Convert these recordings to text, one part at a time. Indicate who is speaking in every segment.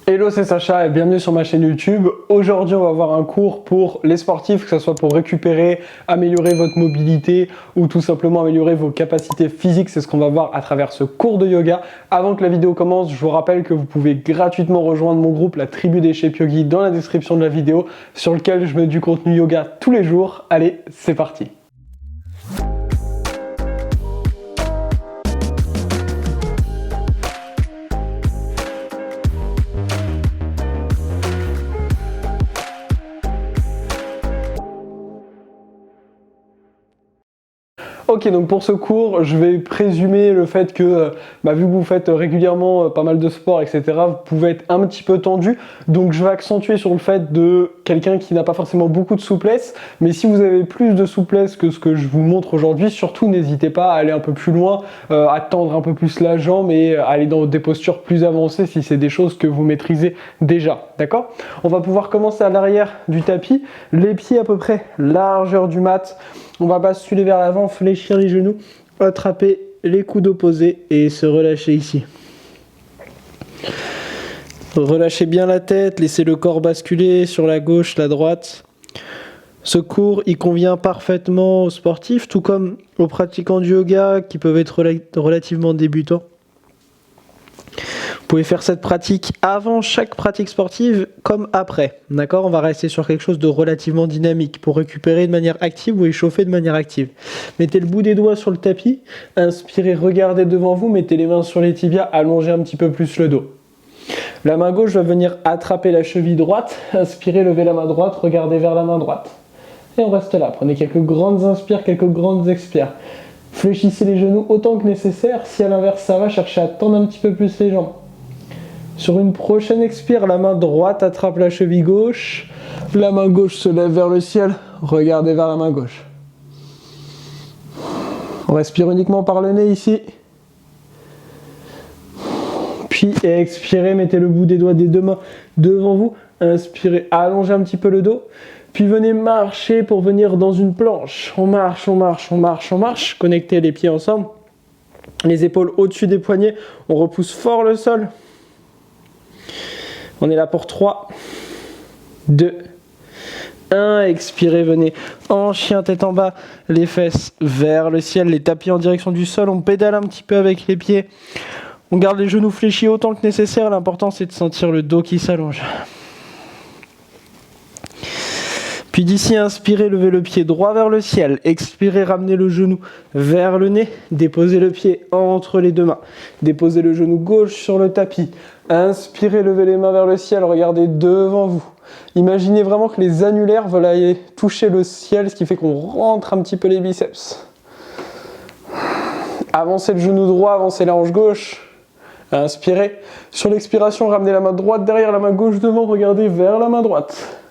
Speaker 1: Hello, c'est Sacha et bienvenue sur ma chaîne YouTube. Aujourd'hui, on va voir un cours pour les sportifs, que ce soit pour récupérer, améliorer votre mobilité ou tout simplement améliorer vos capacités physiques. C'est ce qu'on va voir à travers ce cours de yoga. Avant que la vidéo commence, je vous rappelle que vous pouvez gratuitement rejoindre mon groupe, la Tribu des Shape Yogis, dans la description de la vidéo, sur lequel je mets du contenu yoga tous les jours. Allez, c'est parti! Ok, donc pour ce cours, je vais présumer le fait que, vu que vous faites régulièrement pas mal de sport, etc., vous pouvez être un petit peu tendu. Donc je vais accentuer sur le fait de quelqu'un qui n'a pas forcément beaucoup de souplesse. Mais si vous avez plus de souplesse que ce que je vous montre aujourd'hui, surtout n'hésitez pas à aller un peu plus loin, à tendre un peu plus la jambe et à aller dans des postures plus avancées si c'est des choses que vous maîtrisez déjà. D'accord? On va pouvoir commencer à l'arrière du tapis, les pieds à peu près largeur du mat. On va basculer vers l'avant, fléchir les genoux, attraper les coudes opposés et se relâcher ici. Relâchez bien la tête, laissez le corps basculer sur la gauche, la droite. Ce cours, il convient parfaitement aux sportifs, tout comme aux pratiquants du yoga qui peuvent être relativement débutants. Vous pouvez faire cette pratique avant chaque pratique sportive comme après. D'accord? On va rester sur quelque chose de relativement dynamique pour récupérer de manière active ou échauffer de manière active. Mettez le bout des doigts sur le tapis, inspirez, regardez devant vous, mettez les mains sur les tibias, allongez un petit peu plus le dos. La main gauche va venir attraper la cheville droite, inspirez, levez la main droite, regardez vers la main droite. Et on reste là, prenez quelques grandes inspires, quelques grandes expires. Fléchissez les genoux autant que nécessaire, si à l'inverse ça va, cherchez à tendre un petit peu plus les jambes. Sur une prochaine expire, la main droite attrape la cheville gauche, la main gauche se lève vers le ciel, regardez vers la main gauche. On respire uniquement par le nez ici. Puis expirez, mettez le bout des doigts des deux mains devant vous, inspirez, allongez un petit peu le dos. Puis venez marcher pour venir dans une planche. On marche, on marche, on marche, on marche. Connectez les pieds ensemble. Les épaules au-dessus des poignets. On repousse fort le sol. On est là pour 3, 2, 1. Expirez, venez en chien tête en bas. Les fesses vers le ciel, les tapis en direction du sol. On pédale un petit peu avec les pieds. On garde les genoux fléchis autant que nécessaire. L'important c'est de sentir le dos qui s'allonge. Puis d'ici, inspirez, levez le pied droit vers le ciel. Expirez, ramenez le genou vers le nez. Déposez le pied entre les deux mains. Déposez le genou gauche sur le tapis. Inspirez, levez les mains vers le ciel. Regardez devant vous. Imaginez vraiment que les annulaires veulent aller toucher le ciel, ce qui fait qu'on rentre un petit peu les biceps. Avancez le genou droit, avancez la hanche gauche. Inspirez. Sur l'expiration, ramenez la main droite derrière la main gauche devant. Regardez vers la main droite.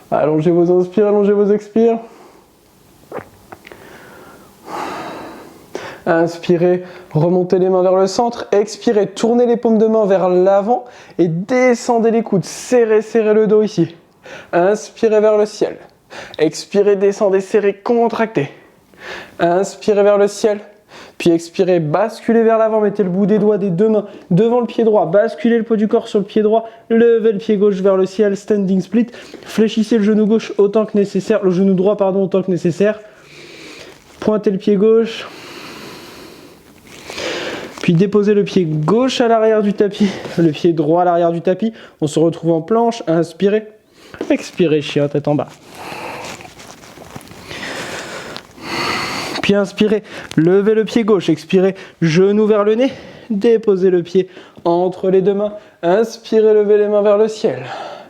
Speaker 1: Allongez vos inspires, allongez vos expires. Inspirez, remontez les mains vers le centre. Expirez, tournez les paumes de main vers l'avant et descendez les coudes. Serrez, serrez le dos ici. Inspirez vers le ciel. Expirez, descendez, serrez, contractez. Inspirez vers le ciel. Puis expirez, basculez vers l'avant, mettez le bout des doigts des deux mains devant le pied droit, basculez le poids du corps sur le pied droit, levez le pied gauche vers le ciel, standing split, fléchissez le genou gauche autant que nécessaire, le genou droit pardon autant que nécessaire, pointez le pied gauche, puis déposez le pied gauche à l'arrière du tapis, le pied droit à l'arrière du tapis, on se retrouve en planche, inspirez, expirez, chien tête en bas. Puis inspirez, levez le pied gauche, expirez, genou vers le nez, déposez le pied entre les deux mains, inspirez, levez les mains vers le ciel.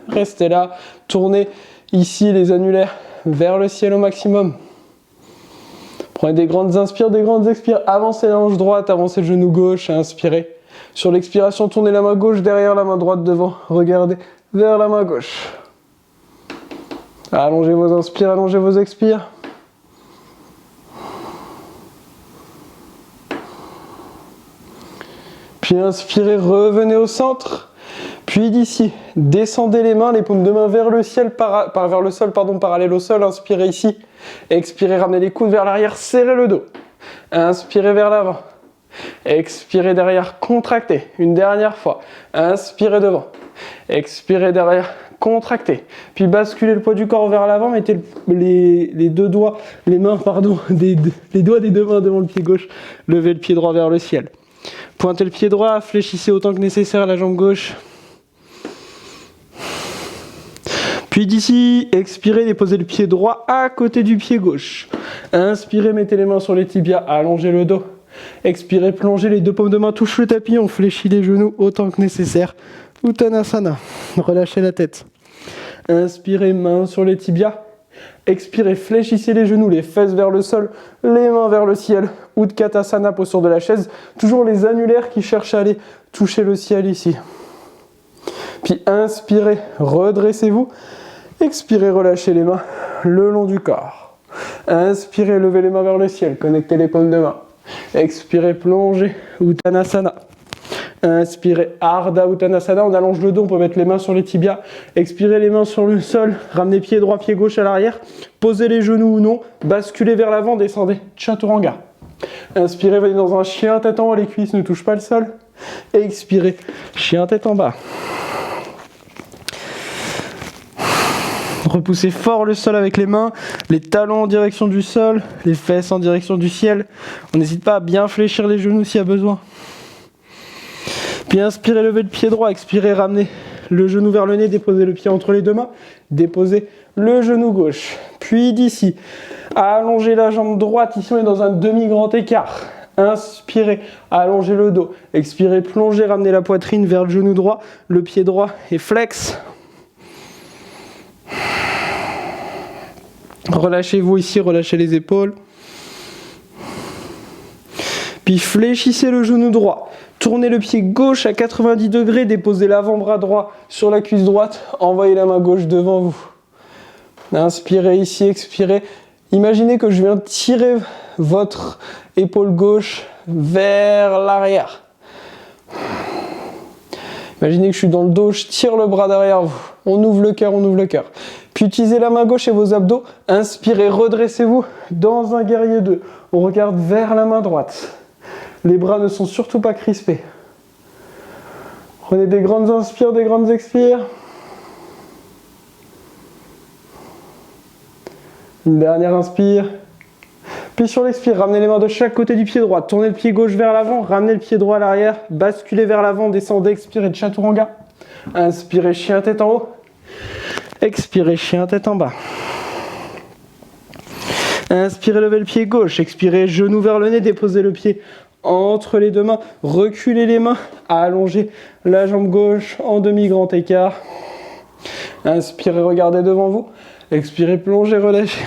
Speaker 1: Restez là, tournez ici les annulaires vers le ciel au maximum. Prenez des grandes inspires, des grandes expires, avancez la hanche droite, avancez le genou gauche, inspirez. Sur l'expiration, tournez la main gauche derrière la main droite devant, regardez vers la main gauche. Allongez vos inspires, allongez vos expires. Puis inspirez, revenez au centre. Puis d'ici, descendez les mains, les paumes de main vers le ciel, vers le sol, parallèle au sol. Inspirez ici. Expirez, ramenez les coudes vers l'arrière, serrez le dos. Inspirez vers l'avant. Expirez derrière, contractez. Une dernière fois. Inspirez devant. Expirez derrière, contractez. Puis basculez le poids du corps vers l'avant. Mettez les deux doigts, les mains, pardon, les doigts des deux mains devant le pied gauche. Levez le pied droit vers le ciel. Pointez le pied droit, fléchissez autant que nécessaire la jambe gauche. Puis d'ici, expirez, déposez le pied droit à côté du pied gauche. Inspirez, mettez les mains sur les tibias, allongez le dos. Expirez, plongez, les deux paumes de main touchent le tapis, on fléchit les genoux autant que nécessaire. Uttanasana, relâchez la tête. Inspirez, mains sur les tibias. Expirez, fléchissez les genoux, les fesses vers le sol, les mains vers le ciel. Utkatasana, posture de la chaise. Toujours les annulaires qui cherchent à aller toucher le ciel ici. Puis inspirez, redressez-vous. Expirez, relâchez les mains le long du corps. Inspirez, levez les mains vers le ciel, connectez les paumes de main. Expirez, plongez, Uttanasana. Inspirez, Ardha Uttanasana, on allonge le dos, on peut mettre les mains sur les tibias. Expirez, les mains sur le sol, ramenez pied droit, pied gauche à l'arrière. Posez les genoux ou non, basculez vers l'avant, descendez, Chaturanga. Inspirez, venez dans un chien tête en haut, les cuisses ne touchent pas le sol. Expirez, chien tête en bas. Repoussez fort le sol avec les mains, les talons en direction du sol, les fesses en direction du ciel. On n'hésite pas à bien fléchir les genoux s'il y a besoin. Puis inspirez, levez le pied droit, expirez, ramenez le genou vers le nez, déposez le pied entre les deux mains, déposez le genou gauche. Puis d'ici, allongez la jambe droite, ici on est dans un demi-grand écart. Inspirez, allongez le dos, expirez, plongez, ramenez la poitrine vers le genou droit, le pied droit est flex. Relâchez-vous ici, relâchez les épaules. Puis fléchissez le genou droit. Tournez le pied gauche à 90 degrés, déposez l'avant-bras droit sur la cuisse droite, envoyez la main gauche devant vous. Inspirez ici, expirez. Imaginez que je viens tirer votre épaule gauche vers l'arrière. Imaginez que je suis dans le dos, je tire le bras derrière vous. On ouvre le cœur, on ouvre le cœur. Puis utilisez la main gauche et vos abdos. Inspirez, redressez-vous dans un guerrier 2. On regarde vers la main droite. Les bras ne sont surtout pas crispés. Prenez des grandes inspires, des grandes expires. Une dernière inspire. Puis sur l'expire, ramenez les mains de chaque côté du pied droit. Tournez le pied gauche vers l'avant, ramenez le pied droit à l'arrière. Basculez vers l'avant, descendez, expirez, Chaturanga. Inspirez, chien tête en haut. Expirez, chien tête en bas. Inspirez, levez le pied gauche. Expirez, genou vers le nez, déposez le pied entre les deux mains. Reculez les mains, allongez la jambe gauche en demi-grand écart. Inspirez, regardez devant vous. Expirez, plongez, relâchez.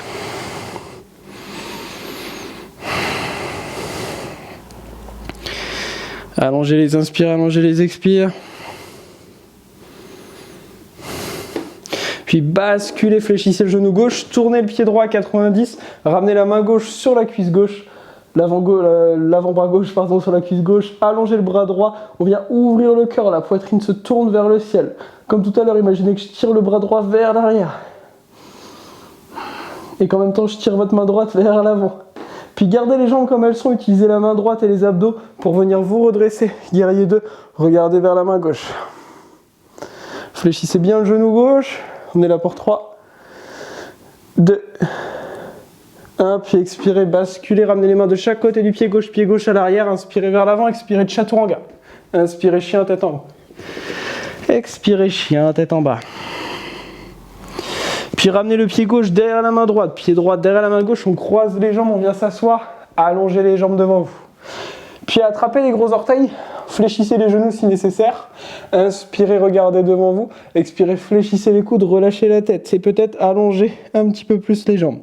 Speaker 1: Allongez les inspires, allongez les expires. Puis basculez, fléchissez le genou gauche, tournez le pied droit à 90, ramenez la main gauche sur la cuisse gauche, l'avant-bras gauche pardon, sur la cuisse gauche, allongez le bras droit, on vient ouvrir le cœur, la poitrine se tourne vers le ciel. Comme tout à l'heure, imaginez que je tire le bras droit vers l'arrière. Et qu'en même temps, je tire votre main droite vers l'avant. Puis gardez les jambes comme elles sont, utilisez la main droite et les abdos pour venir vous redresser. Guerrier 2, regardez vers la main gauche. Fléchissez bien le genou gauche. On est là pour 3, 2, 1, puis expirez, basculez, ramenez les mains de chaque côté du pied gauche à l'arrière, inspirez vers l'avant, expirez Chaturanga. Inspirez, chien tête en haut. Expirez, chien tête en bas. Puis ramenez le pied gauche derrière la main droite, pied droit derrière la main gauche, on croise les jambes, on vient s'asseoir, allongez les jambes devant vous. Puis attrapez les gros orteils, fléchissez les genoux si nécessaire. Inspirez, regardez devant vous. Expirez, fléchissez les coudes, relâchez la tête. Et peut-être allongez un petit peu plus les jambes.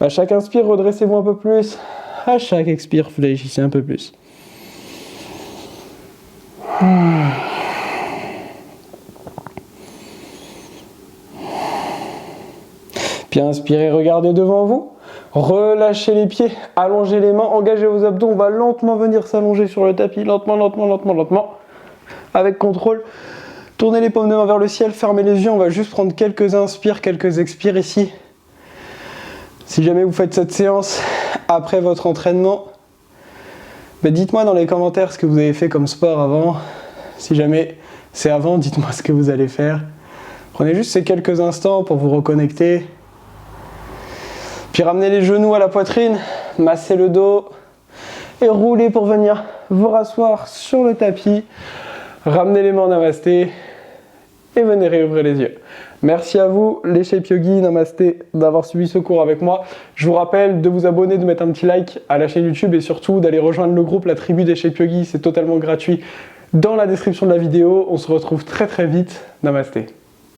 Speaker 1: À chaque inspire, redressez-vous un peu plus. À chaque expire, fléchissez un peu plus. Puis inspirez, regardez devant vous. Relâchez les pieds, allongez les mains, engagez vos abdos. On va lentement venir s'allonger sur le tapis, lentement. Avec contrôle. Tournez les paumes de main vers le ciel, fermez les yeux. On va juste prendre quelques inspires, quelques expires ici. Si jamais vous faites cette séance après votre entraînement, Mais dites-moi dans les commentaires ce que vous avez fait comme sport avant. Si jamais c'est avant, dites-moi ce que vous allez faire. Prenez juste ces quelques instants pour vous reconnecter. Puis ramenez les genoux à la poitrine, massez le dos et roulez pour venir vous rasseoir sur le tapis. Ramenez les mains en namasté et venez réouvrir les yeux. Merci à vous les Shape Yogi, namasté, d'avoir suivi ce cours avec moi. Je vous rappelle de vous abonner, de mettre un petit like à la chaîne YouTube et surtout d'aller rejoindre le groupe La Tribu des Shape Yogi. C'est totalement gratuit dans la description de la vidéo. On se retrouve très vite. Namasté.